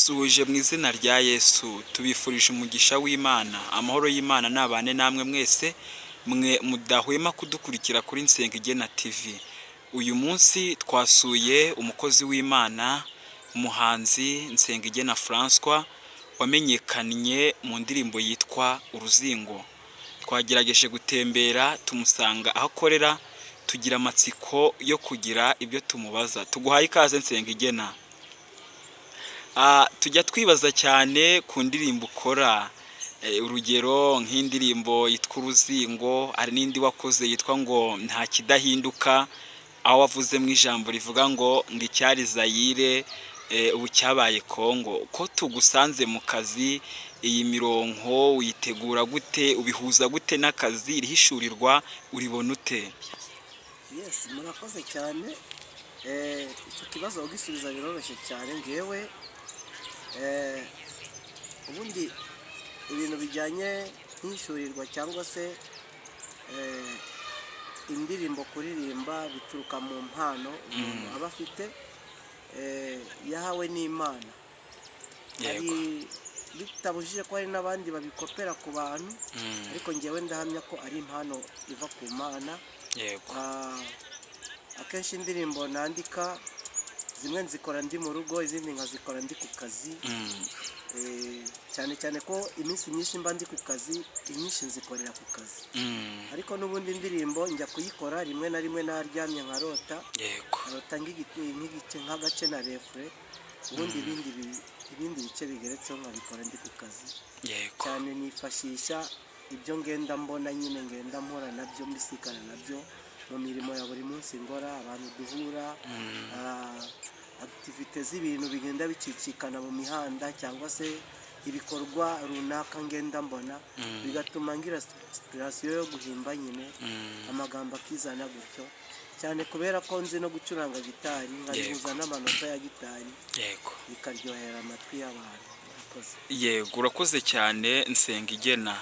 Turabasuhuje mu izina rya Yesu, tubifurije umugisha w'Imana, amahoro y'Imana nabane namwe mwese, mwe mudahwema kudukurikira kuri Nsengigena TV. Uyu munsi twasuye umukozi w'Imana, umuhanzi Nsengigena François, wamenyekanye mu ndirimbo yitwa Uruzingo. Twagerageje gutembera tumusanga aho akorera, tugira amatsiko yo kugira ibyo tumubaza. Tuguhaye ikaze Nsengigena. Tujya twibaza cyane ku ndirimbo ukora, urugero nk'indirimbo yitwa Uruzingo, hari n'indi wakoze yitwa ngo Nta Kidahinduka, aho wavuze mu ijambo rivuga ngo icyari Zaire ubu cyabaye Kongo. Ko tugusanze mu kazi, iyi mirongo uyitegura gute, ubihuza gute n'akazi, irihishurirwa uribona ute? Yes, murakoze cyane. Icyo kibazo ugisubiza biroroshye cyane. Ngewe ubundi ibintu bijyanye n'ishurirwa cyangwa se indirimbo kuririmba bituruka mu mpano umuntu aba afite yahawe n'Imana. Hari bitabujije ko hari n'abandi babikopera ku bantu, ariko ngewe ndahamya ko ari impano iva ku Mana. Akenshi indirimbo nandika zimwe nzikora ndi mu rugo, izindi nkazikora ndi ku kazi. Cyane cyane ko iminsi myinshi mba ndi ku kazi, inyinshi nzikorera ku kazi. Ariko n'ubundi indirimbo njya kuyikora rimwe na rimwe naryamye nkarota, nkarota nk'agace na refure, ubundi ibindi bice bigeretseho nkabikora ndi ku kazi. Cyane nifashisha ibyo ngenda mbona, nyine ngenda mpora nabyo, mbisikana nabyo mu mirimo ya buri munsi ngora, abantu duhura, activite z'ibintu bigenda bicicikana mu mihanda, cyangwa se ibikorwa runaka ngenda mbona, bigatuma ngira inspiration yo guhimba nyine amagambo akizana gutyo, cyane kubera ko nzi no gucuranga gitari, nkayihuza n'amanota ya gitari, bikaryohera amatwi y'abantu. Yego, urakoze cyane Nsengigena.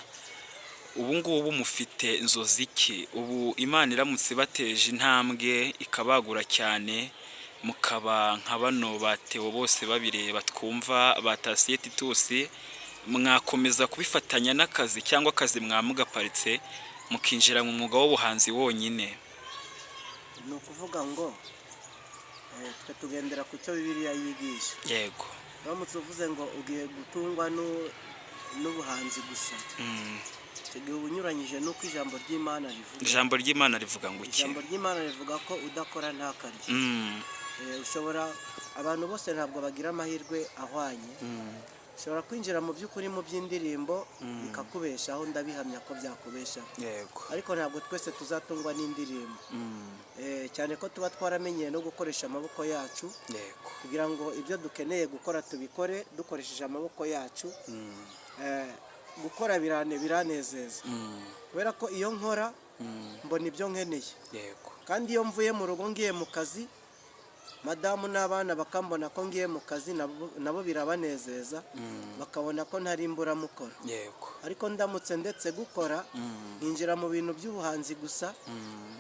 Ubu ngubu mufite inzozi ki? Ubu Imana iramutse bateje intambwe ikabagura cyane, mukaba nka bano batewe bose babireba twumva batasiye Titusi, mwakomeza kubifatanya n'akazi, cyangwa akazi mwamugaparitse mukinjira mu mwuga w'ubuhanzi wonyine? Ni ukuvuga ngo twe tugendera ku cyo Bibiliya yigisha. Yego. Uramutse uvuze ngo ugiye gutungwa n'ubuhanzi gusa, uba unyuranyije n'uko ijambo ry'Imana rivuga. Ijambo ry'Imana rivuga ngo iki? Ijambo ry'Imana rivuga ko udakora ntakarye. Abantu bose ntabwo bagira amahirwe ahwanye. Ushobora kwinjira mu by'ukuri mu by'indirimbo bikakubeshaho, ndabihamya ko byakubeshaho. Ariko ntabwo twese tuzatungwa n'indirimbo, cyane ko tuba twaramenyeye no gukoresha amaboko yacu, kugira ngo ibyo dukeneye gukora tubikore dukoresheje amaboko yacu. Gukora biranezeza, kubera ko iyo nkora mbona ibyo nkeneye. Kandi iyo mvuye mu rugo ngiye mu kazi, madamu n'abana bakambona ko ngiye mu kazi, nabo birabanezeza, bakabona ko ntari imburamukoro. Ariko ndamutse ndetse gukora, ninjira mu bintu by'ubuhanzi gusa,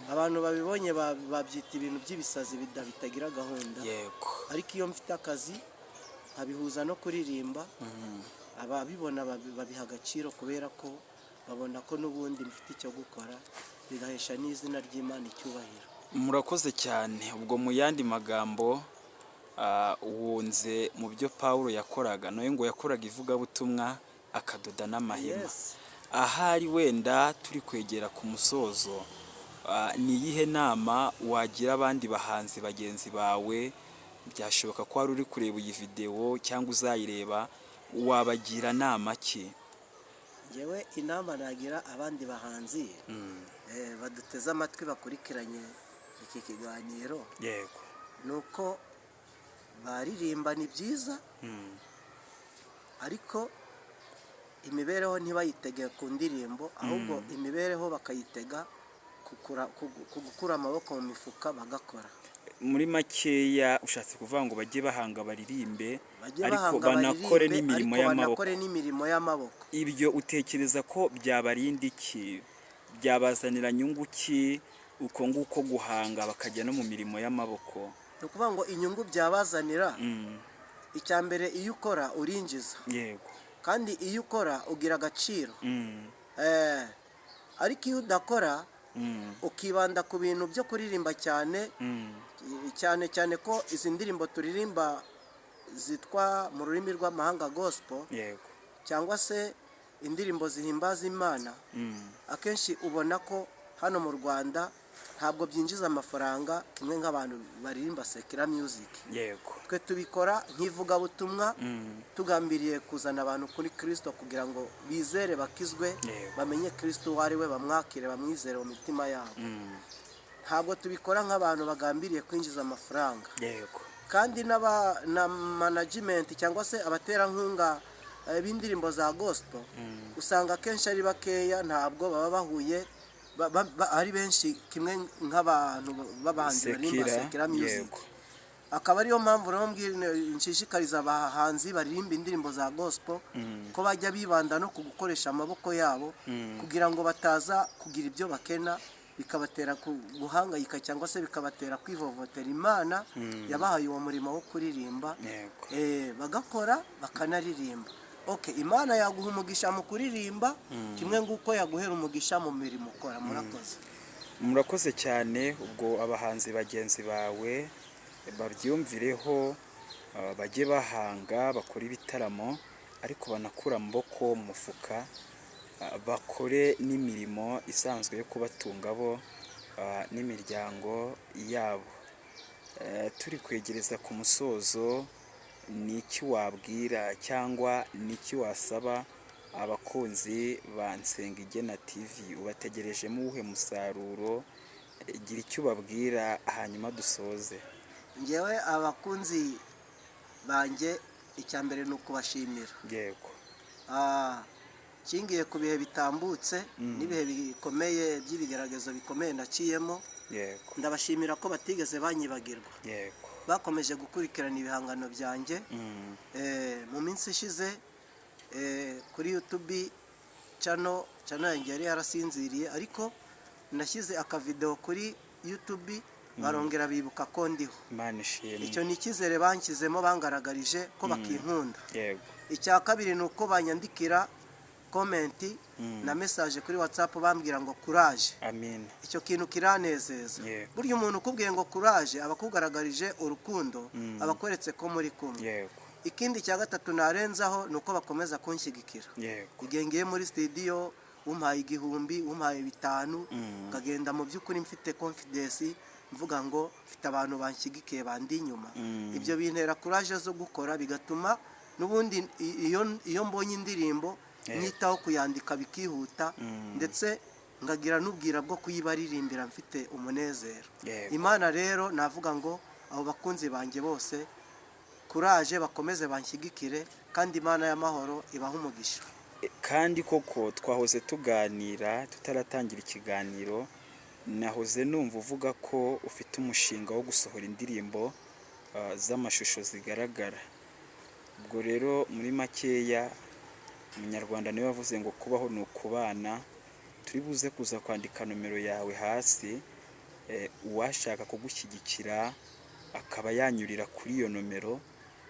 abantu babibonye babyita ibintu by'ibisazi bitagira gahunda. Ariko iyo mfite akazi nkabihuza no kuririmba, ababibona babiha agaciro, kubera ko babona ko n'ubundi mfite icyo gukora, bigahesha n'izina ry'Imana icyubahiro. Murakoze cyane. Ubwo mu yandi magambo, wunze mu byo Pawulo yakoraga, nawe ngo yakoraga ivugabutumwa akadoda n'amahema. Ahari wenda turi kwegera ku musozo, ni iyihe nama wagira abandi bahanzi bagenzi bawe? Byashoboka ko wari uri kureba iyi videwo cyangwa uzayireba, wabagira nama ki? Ngewe inama nagira abandi bahanzi baduteze amatwi bakurikiranye iki kiganiro, ni uko baririmba ni byiza, ariko imibereho ntibayitege ku ndirimbo, ahubwo imibereho bakayitega gukura amaboko mu mifuka bagakora. Muri makeya ushatse kuvuga ngo bajye bahanga baririmbe, ariko banakore n'imirimo y'amaboko. Ibyo utekereza ko byabarinda iki? Byabazanira nyungu ki uko nguko guhanga bakajya no mu mirimo y'amaboko? Ni ukuvuga ngo inyungu byabazanira icya mbere iyo ukora urinjiza, yego, kandi iyo ukora ugira agaciro. mm, Ariko iyo udakora mm, ukibanda ku bintu byo kuririmba cyane, mm, cyane cyane ko izi ndirimbo turirimba zitwa mu rurimi rw'amahanga gospel, yego, cyangwa se indirimbo zihimbaza Imana, mm, akenshi ubona ko hano mu Rwanda ntabwo byinjiza amafaranga kimwe nk'abantu baririmba secular music. yego, Twe tubikora nk'ivugabutumwa, mm, tugambiriye kuzana abantu kuri Kristo kugira ngo bizere bakizwe, Yego. bamenye Kristo uwo ari we, bamwakire, bamwizere mu mitima yabo. mm, Ntabwo tubikora nk'abantu bagambiriye kwinjiza amafaranga. yego, Kandi na management cyangwa se abaterankunga b'indirimbo za gospel, usanga akenshi ari bakeya, ntabwo baba bahuye ari benshi kimwe nk'abantu b'abahanzi baririmba secular music. yego, Akaba ariyo mpamvu rero nshishikariza abahanzi baririmba indirimbo za gospel ko bajya bibanda no ku gukoresha amaboko yabo, kugira ngo bataza kugira ibyo bakena bikabatera guhangayika cyangwa se bikabatera kwivovotera Imana yabahaye uwo murimo wo kuririmba, yego, bagakora bakanaririmba. Imana yaguha umugisha mu kuririmba kimwe nguko yaguhera umugisha mu mirimo ukora. Murakoze. murakoze cyane. Ubwo abahanzi bagenzi bawe babyumvireho, bajye bahanga, bakora ibitaramo ariko banakura amaboko mu mufuka, bakore n'imirimo isanzwe yo kubatunga bo n'imiryango yabo. Turi kwegereza ku musozo, ni iki wabwira cyangwa ni iki wasaba abakunzi ba Nsengigena TV? Ubategerejemo uwuhe musaruro? Gira icyo ubabwira hanyuma dusoze. Ngewe abakunzi banjye icya mbere ni ukubashimira. Yego, kingiye ku bihe bitambutse n'ibihe bikomeye by'ibigeragezo bikomeye naciyemo, yego, ndabashimira ko batigeze banyibagirwa, yego, bakomeje gukurikirana ibihangano byanjye. Mu minsi ishize kuri YouTube channel yanjye yari yarasinziriye, ariko nashyize akavideo kuri YouTube barongera bibuka ko ndiho. Imana ishimwe. Icyo ni icyizere banshyizemo, bangaragarije ko bakinkunda. Yego, Icya kabiri ni uko banyandikira komenti na message kuri WhatsApp bambwira ngo courage. amin, Icyo kintu kiranezeza. Yego. Burya umuntu ukubwiye ngo courage aba akugaragarije urukundo, aba akweretse ko muri kumwe. yego, Ikindi cya gatatu narenzaho ni uko bakomeza kunshyigikira. yego, Igihe ngiye muri studio umpaye 1000, umpaye 5, nkagenda mu by'ukuri mfite confidence, mvuga ngo mfite abantu banshyigikiye bandi inyuma. Ibyo bintera courage zo gukora, bigatuma n'ubundi iyo mbonye indirimbo nyitaho kuyandika bikihuta, ndetse ngagira n'ubwira bwo kuyibaririmbira mfite umunezero. Yego. Imana rero navuga ngo abo bakunzi banjye bose courage, bakomeze banshyigikire, kandi Imana y'amahoro ibaha umugisha. Kandi koko twahoze tuganira tutaratangira ikiganiro, nahoze numva uvuga ko ufite umushinga wo gusohora indirimbo z'amashusho zigaragara. Ubwo rero muri makeya, Umunyarwanda niwe wavuze ngo kubaho ni ukubana. Turi buze kuza kwandika nomero yawe hasi, uwashaka kugushyigikira akaba yanyurira kuri iyo nomero,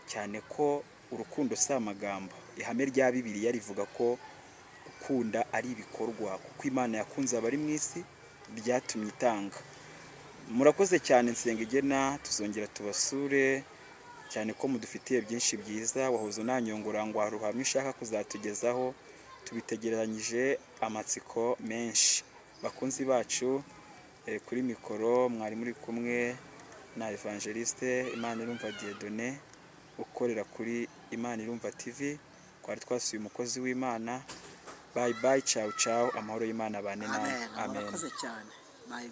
cyane ko urukundo si amagambo. Ihame rya Bibiliya rivuga ko gukunda ari ibikorwa, kuko Imana yakunze abari mu isi byatumye itanga. Murakoze cyane Nsengigena, tuzongera tubasure cyane ko mudufitiye byinshi byiza. Wahoze unanyongora ngo hari ubuhamya ushaka kuzatugezaho, tubitegeranyije amatsiko menshi. Bakunzi bacu, kuri mikoro mwari muri kumwe na Evangeliste Imanirumva Dieudonné ukorera kuri Imanirumva TV. Twari twasuye umukozi w'Imana. Bye bye, ciao ciao, amahoro y'Imana abane nawe. Amen. Murakoze cyane. Bye.